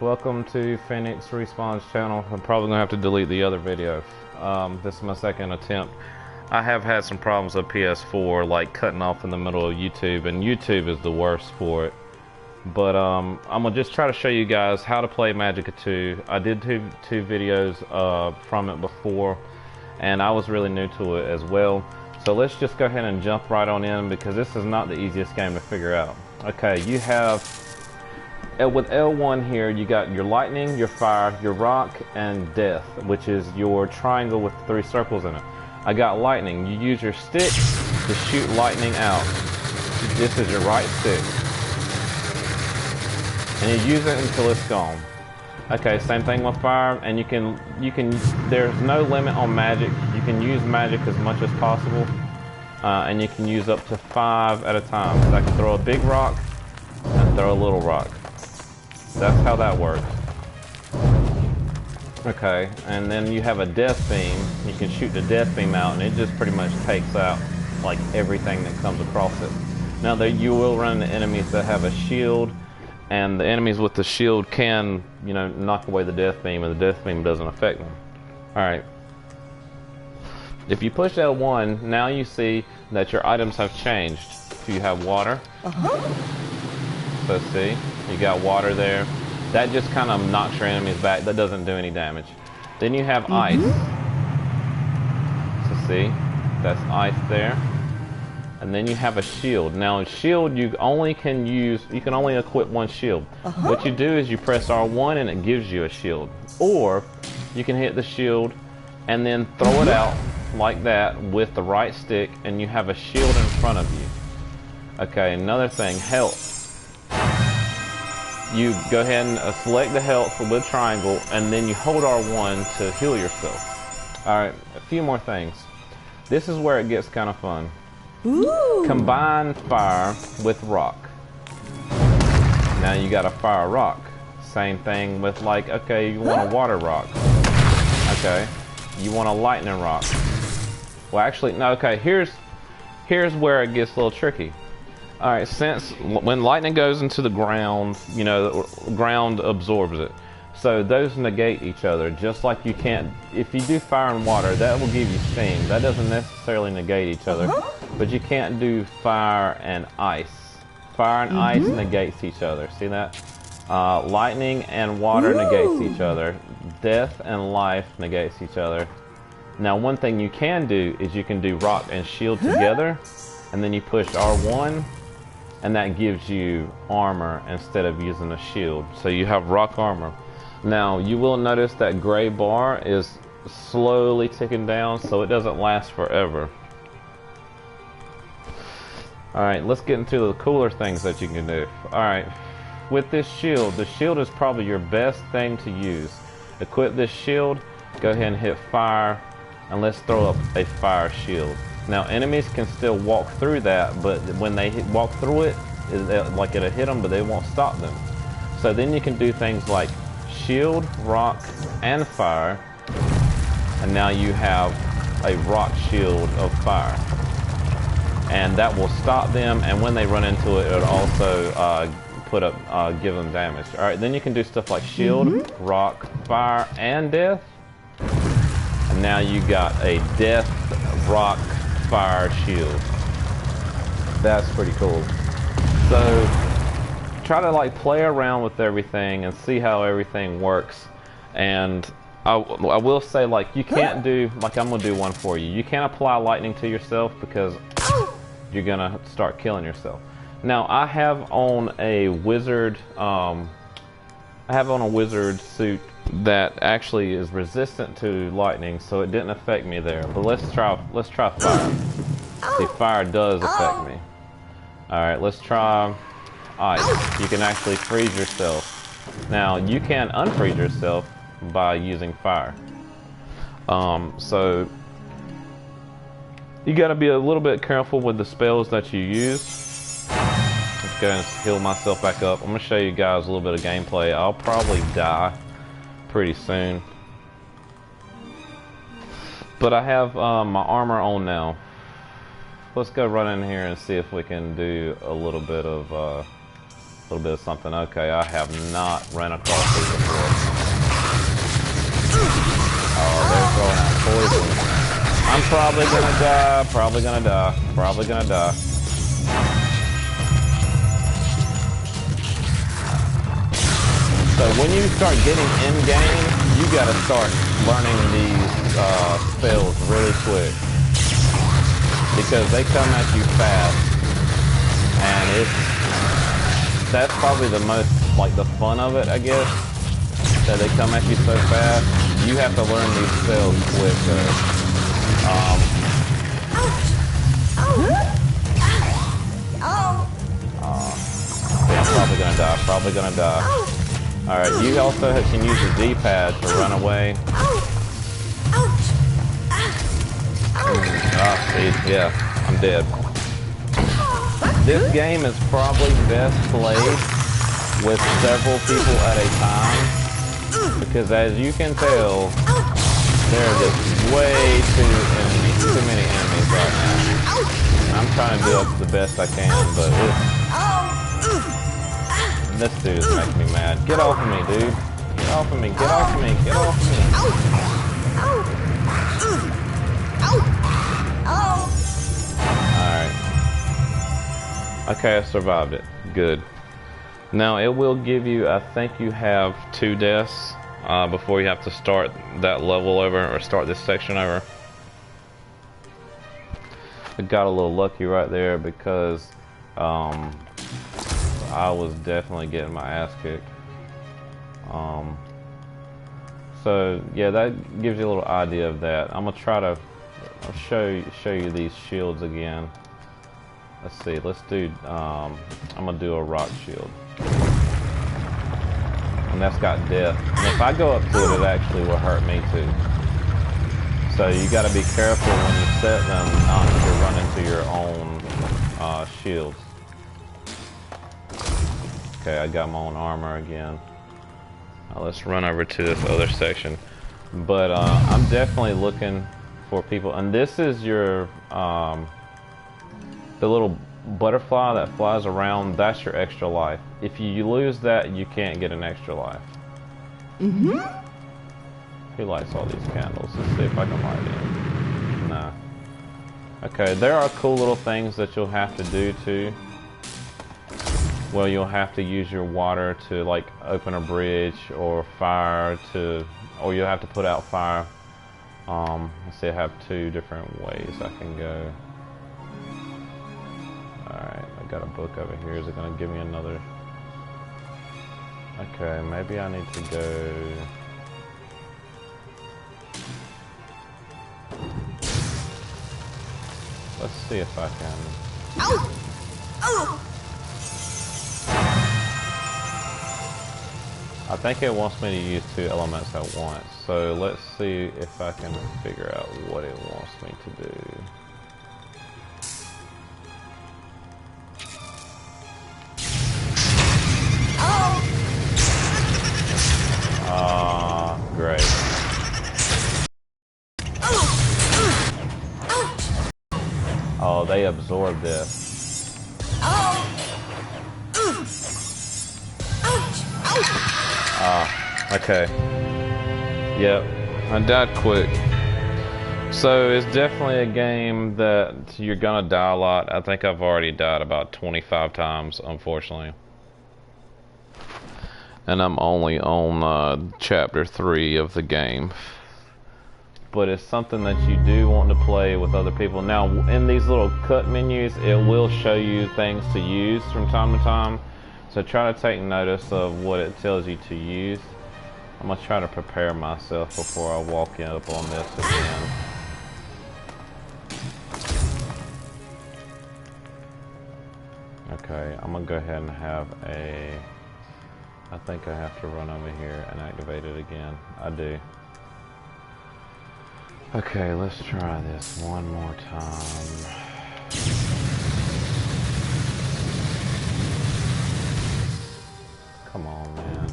welcome to Phoenix Respawn's channel. I'm probably gonna have to delete the other video. This is my second attempt. I have had some problems with PS4, like cutting off in the middle of YouTube, and YouTube is the worst for it. But I'm gonna just try to show you guys how to play Magicka 2. I did two videos from it before, and I was really new to it as well. So let's just go ahead and jump right on in, because this is not the easiest game to figure out. Okay, you have with L1 here, you got your lightning, your fire, your rock, and death, which is your triangle with 3 circles in it. I got lightning. You use your stick to shoot lightning out. This is your right stick, and you use it until it's gone. Okay, same thing with fire, and you can. There's no limit on magic. You can use magic as much as possible, and you can use up to 5 at a time. So I can throw a big rock and throw a little rock. That's how that works. Okay, and then you have a death beam. You can shoot the death beam out, and it just pretty much takes out like everything that comes across it. Now you will run into enemies that have a shield, and the enemies with the shield can, you know, knock away the death beam, and the death beam doesn't affect them. Alright. If you push L1, now you see that your items have changed. So you have water. So see, you got water there. That just kind of knocks your enemies back. That doesn't do any damage. Then you have ice. So see, that's ice there. And then you have a shield. Now a shield you can only equip one shield. What you do is you press R1 and it gives you a shield. Or you can hit the shield and then throw it out like that with the right stick, and you have a shield in front of you. Okay, another thing, health. You go ahead and select the health with triangle, and then you hold R1 to heal yourself. Alright, a few more things. This is where it gets kind of fun. Ooh. Combine fire with rock. Now you got a fire rock. Same thing with, like, okay, you want a water rock. Okay, you want a lightning rock. Well, actually, no, okay, here's where it gets a little tricky. Alright, since when lightning goes into the ground, you know, the ground absorbs it. So those negate each other, just like you can't, if you do fire and water, that will give you steam. That doesn't necessarily negate each other, but you can't do fire and ice. Fire and ice negates each other, see that? Lightning and water negates each other. Death and life negates each other. Now one thing you can do is you can do rock and shield together, and then you push R1, and that gives you armor instead of using a shield. So you have rock armor. Now you will notice that gray bar is slowly ticking down, so it doesn't last forever. Alright, let's get into the cooler things that you can do. Alright, with this shield, the shield is probably your best thing to use. Equip this shield, go ahead and hit fire, and let's throw up a fire shield. Now enemies can still walk through that, but when they walk through it, like it'll hit them, but they won't stop them. So then you can do things like shield, rock, and fire, and now you have a rock shield of fire, and that will stop them. And when they run into it, it'll also give them damage. All right, then you can do stuff like shield, rock, fire, and death. And now you got a death, rock, fire shield. That's pretty cool. So try to like play around with everything and see how everything works. And I will say, like, you can't do, like, I'm gonna do one for you. You can't apply lightning to yourself because you're gonna start killing yourself. Now I have on a wizard suit that actually is resistant to lightning, so it didn't affect me there. But let's try fire. See, fire does affect me. Alright, let's try ice. You can actually freeze yourself. Now you can unfreeze yourself by using fire. So you gotta be a little bit careful with the spells that you use. Let's go and heal myself back up. I'm gonna show you guys a little bit of gameplay. I'll probably die pretty soon, but I have my armor on now. Let's go run in here and see if we can do a little bit of little bit of something. Okay, I have not ran across these before. Oh, they're throwing out poison. I'm probably gonna die, probably gonna die, probably gonna die. So when you start getting in-game, you gotta start learning these spells really quick. Because they come at you fast. And that's probably the most, like, the fun of it, I guess. That they come at you so fast. You have to learn these spells quick, though. Yeah, I'm probably gonna die, probably gonna die. Alright, you also can use the D-pad to run away. See, yeah, I'm dead. This game is probably best played with several people at a time, because as you can tell, there are just way too many enemies right now. I'm trying to do it the best I can, but this dude is making me mad. Get off of me, dude. Get off of me, get off of me, get off of me. Alright. Okay, I survived it. Good. Now, it will give you, I think you have 2 deaths before you have to start that level over, or start this section over. I got a little lucky right there because I was definitely getting my ass kicked. So yeah, that gives you a little idea of that. I'm gonna try to show you these shields again. Let's see. Let's do. I'm gonna do a rock shield, and that's got death. And if I go up to it, it actually will hurt me too. So you got to be careful when you set them not to run into your own shields. Okay, I got my own armor again. Now let's run over to this other section. But I'm definitely looking for people, and this is your the little butterfly that flies around. That's your extra life. If you lose that, you can't get an extra life. Mm-hmm. Who lights all these candles? Let's see if I can light it. Nah. Okay, there are cool little things that you'll have to do too. Well, you'll have to use your water to like open a bridge, or fire to, or you'll have to put out fire. Let's see, I have 2 different ways I can go. Alright, I got a book over here. Is it gonna give me another? Okay, maybe I need to go. Let's see if I can. Ow! Oh! I think it wants me to use 2 elements at once, so let's see if I can figure out what it wants me to do. Great. Oh, they absorb this. Okay. Yep, I died quick. So it's definitely a game that you're gonna die a lot. I think I've already died about 25 times, unfortunately. And I'm only on chapter 3 of the game. But it's something that you do want to play with other people. Now, in these little cut menus, it will show you things to use from time to time. So try to take notice of what it tells you to use. I'm going to try to prepare myself before I walk up on this again. Okay, I'm going to go ahead and have a... I think I have to run over here and activate it again. I do. Okay, let's try this one more time. Come on, man.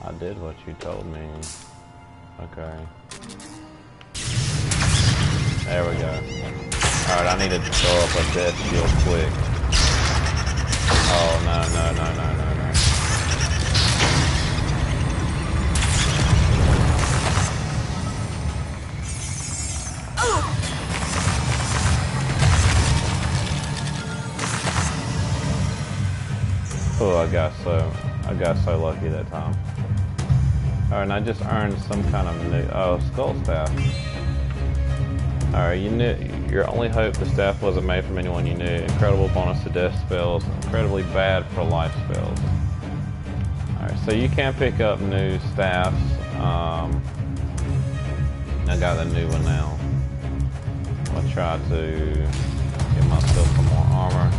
I did what you told me. Okay. There we go. Alright, I need to throw up a death shield quick. Oh, no. Oh, I got so lucky that time. Alright, and I just earned some kind of new skull staff. Alright, your only hope the staff wasn't made from anyone you knew. Incredible bonus to death spells, incredibly bad for life spells. Alright, so you can pick up new staffs. I got the new one now. I'm gonna try to get myself some more armor.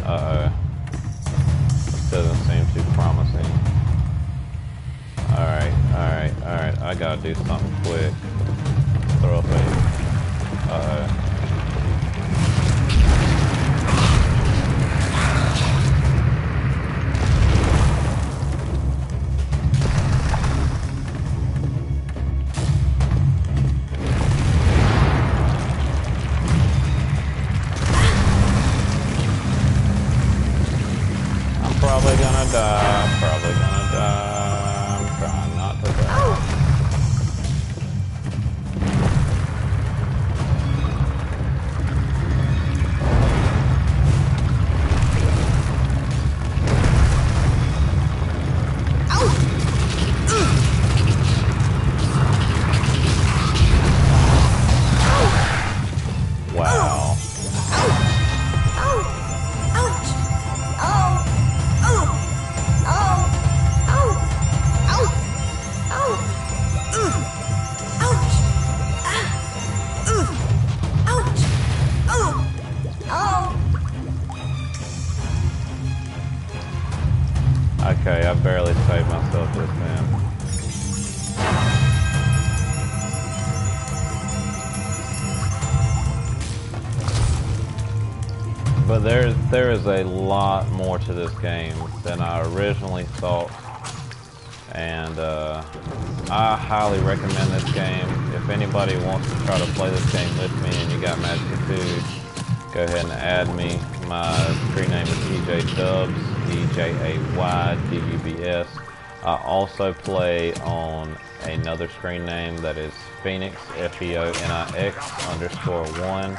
Uh-oh. This doesn't seem too promising. Alright. I gotta do something quick. Throw up a... Uh-oh. Probably gonna die. I'm trying not to die. Wow. Okay, I barely saved myself this man. But there is a lot more to this game than I originally thought, and I highly recommend this game. If anybody wants to try to play this game with me and you got Magicka too, go ahead and add me. My screen name is EJDubs, EJAYDUBS. I also play on another screen name that is Phoenix, FEONIX_1.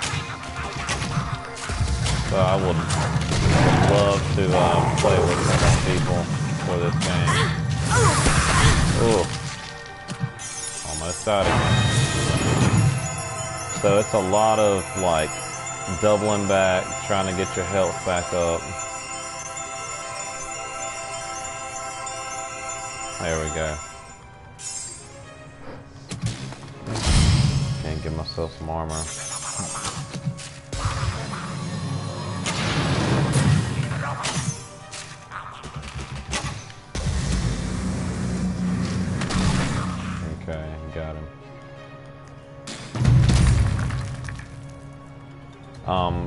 So I would love to play with some people for this game. Ooh. Almost died again. So it's a lot of like doubling back, trying to get your health back up. There we go. Can't give myself some armor. Okay, got him.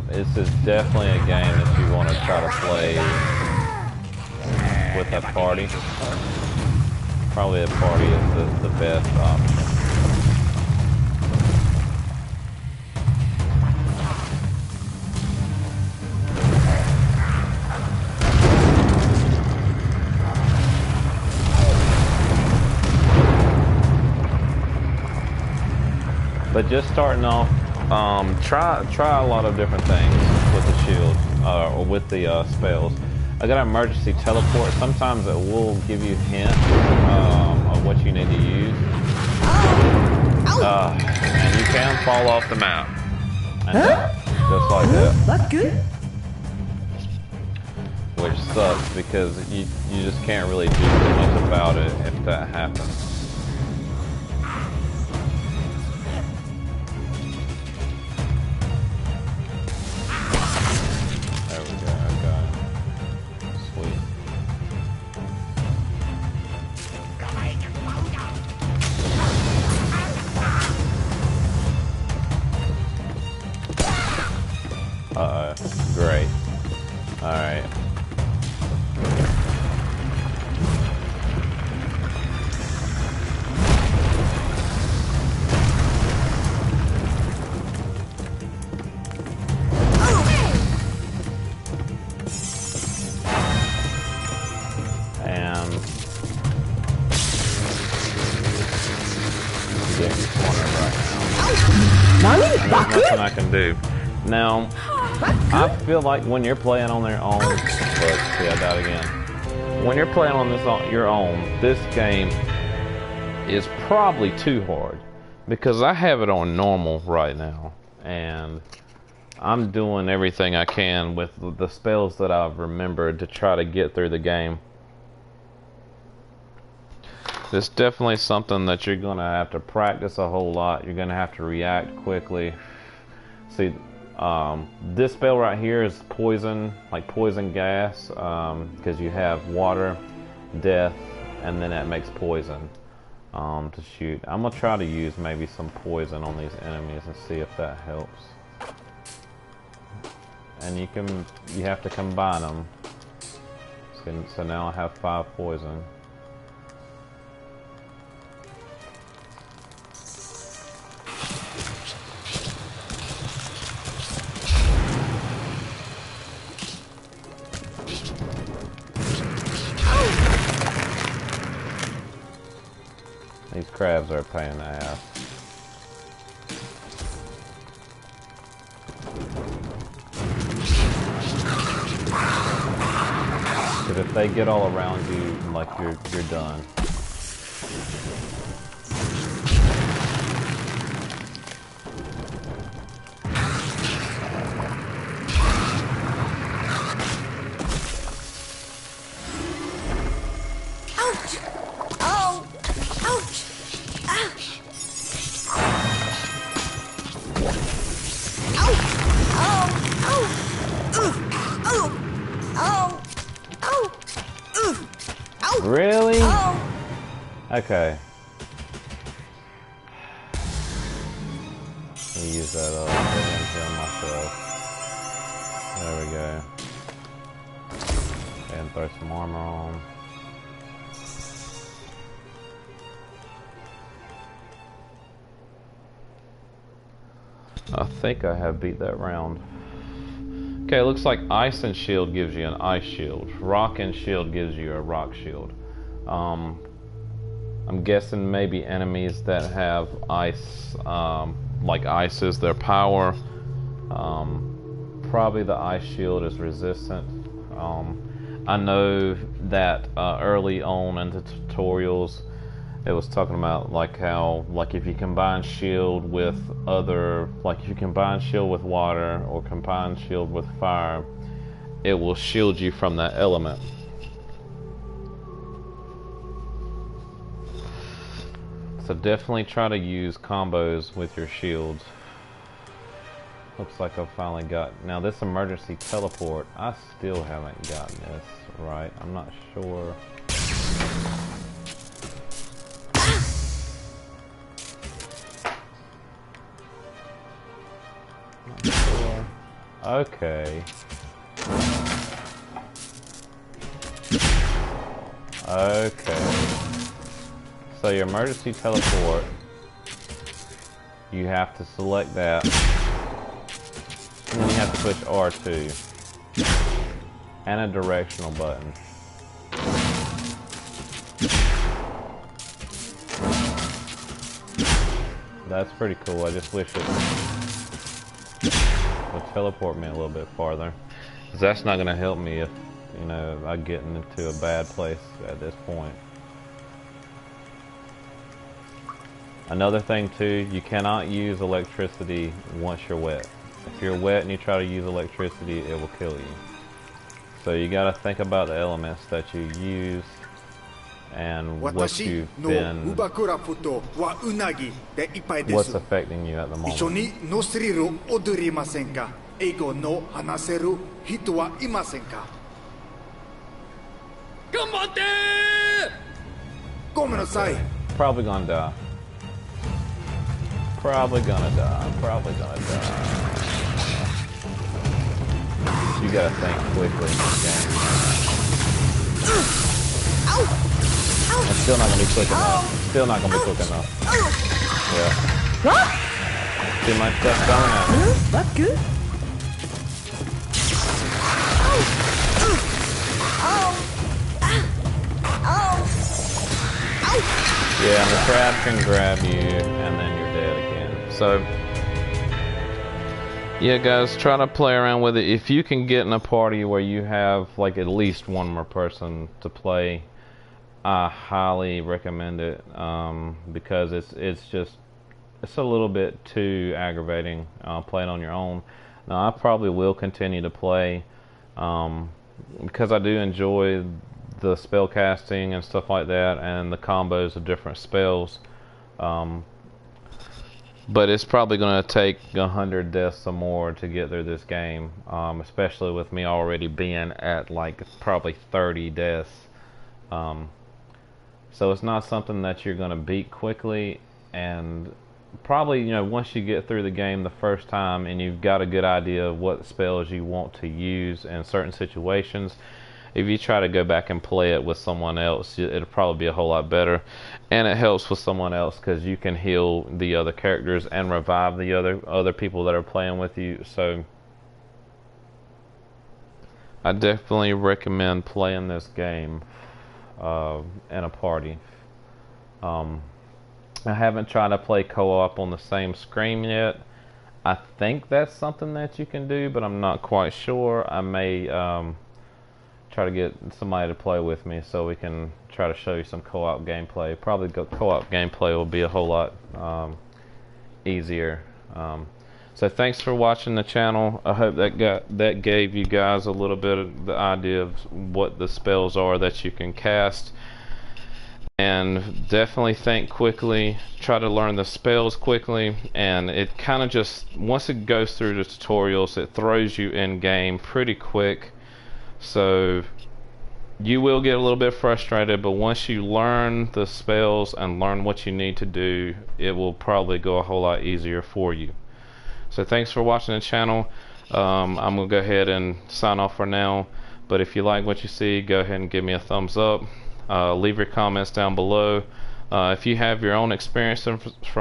This is definitely a game that you want to try to play with a party. Probably a party is the best option. But just starting off, try a lot of different things with the shield or with the spells. I got an emergency teleport. Sometimes it will give you hints of what you need to use, and you can fall off the map, and just like that. That's good. Which sucks because you just can't really do too much about it if that happens. Great. Alright. get cornered right now. There's nothing I can do. Now, I feel like when you're playing on their own, look, see, I died again. When you're playing on this on your own, this game is probably too hard because I have it on normal right now, and I'm doing everything I can with the spells that I've remembered to try to get through the game. It's definitely something that you're gonna have to practice a whole lot. You're gonna have to react quickly. See, this spell right here is poison, like poison gas, because you have water, death, and then that makes poison to shoot. I'm gonna try to use maybe some poison on these enemies and see if that helps. And you have to combine them. So now I have 5 poison. These crabs are a pain in the ass. Because if they get all around you, like you're done. Really? Okay. Let me use that up. I didn't heal myself. There we go. And throw some armor on. I think I have beat that round. Okay, it looks like ice and shield gives you an ice shield. Rock and shield gives you a rock shield. I'm guessing maybe enemies that have ice, like ice is their power. Probably the ice shield is resistant. I know that early on in the tutorials, it was talking about like how, like if you combine shield with other, like if you combine shield with water or combine shield with fire, it will shield you from that element. So definitely try to use combos with your shields. Looks like I've finally got, now this emergency teleport, I still haven't gotten this right. I'm not sure. Okay. Okay. So your emergency teleport, you have to select that, and then you have to push R2, and a directional button. That's pretty cool. I just wish it would teleport me a little bit farther, because that's not going to help me if, you know, I get into a bad place at this point. Another thing too, you cannot use electricity once you're wet. If you're wet and you try to use electricity, it will kill you. So you got to think about the elements that you use and what you've been, what's affecting you at the moment. Probably gonna die. Probably gonna die. Probably gonna die. You gotta think quickly in this game. I'm still not gonna be quick enough. Still not gonna be quick enough. Yeah. See my stuff coming at me. That's good. Yeah, and the trap can grab you, and then you're dead again. So, yeah, guys, try to play around with it. If you can get in a party where you have like at least one more person to play, I highly recommend it, because it's a little bit too aggravating playing on your own. Now, I probably will continue to play because I do enjoy the spell casting and stuff like that, and the combos of different spells. But it's probably going to take 100 deaths or more to get through this game, especially with me already being at like probably 30 deaths. So it's not something that you're going to beat quickly, and probably, you know, once you get through the game the first time and you've got a good idea of what spells you want to use in certain situations, if you try to go back and play it with someone else, it'll probably be a whole lot better. And it helps with someone else because you can heal the other characters and revive the other people that are playing with you. So I definitely recommend playing this game in a party. I haven't tried to play co-op on the same screen yet. I think that's something that you can do, but I'm not quite sure. I may try to get somebody to play with me so we can try to show you some co-op gameplay. Probably co-op gameplay will be a whole lot easier. So thanks for watching the channel. I hope that gave you guys a little bit of the idea of what the spells are that you can cast. And definitely think quickly, try to learn the spells quickly, and it kind of just, once it goes through the tutorials, it throws you in game pretty quick. So you will get a little bit frustrated, but once you learn the spells and learn what you need to do, it will probably go a whole lot easier for you. So thanks for watching the channel. I'm going to go ahead and sign off for now, but if you like what you see, go ahead and give me a thumbs up. Leave your comments down below. If you have your own experience from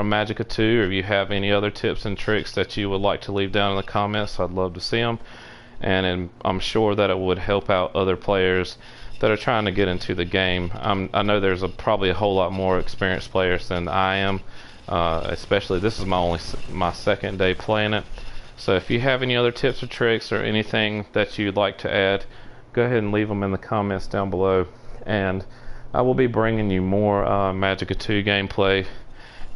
Magicka 2, or if you have any other tips and tricks that you would like to leave down in the comments, I'd love to see them. And I'm sure that it would help out other players that are trying to get into the game. I know there's probably a whole lot more experienced players than I am, especially this is my second day playing it. So if you have any other tips or tricks or anything that you'd like to add, go ahead and leave them in the comments down below. And I will be bringing you more Magicka 2 gameplay.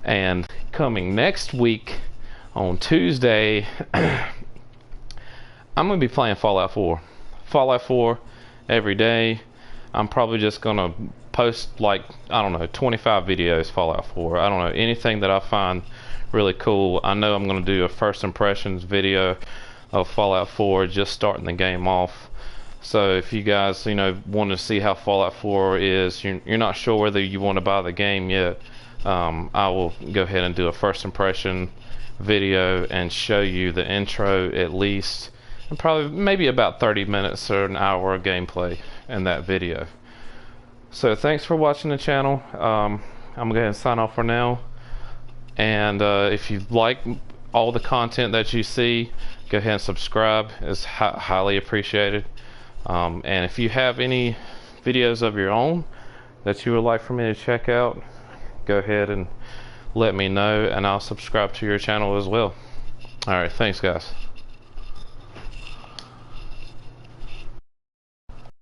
And coming next week on Tuesday, I'm going to be playing Fallout 4. Fallout 4 every day. I'm probably just going to post like, I don't know, 25 videos Fallout 4. I don't know, anything that I find really cool. I know I'm going to do a first impressions video of Fallout 4, just starting the game off. So if you guys, you know, want to see how Fallout 4 is, you're not sure whether you want to buy the game yet, I will go ahead and do a first impression video and show you the intro at least, and probably maybe about 30 minutes or an hour of gameplay in that video. So thanks for watching the channel. I'm going to go ahead and sign off for now. And if you like all the content that you see, go ahead and subscribe. It's highly appreciated. And if you have any videos of your own that you would like for me to check out, go ahead and let me know, and I'll subscribe to your channel as well. Alright, thanks guys.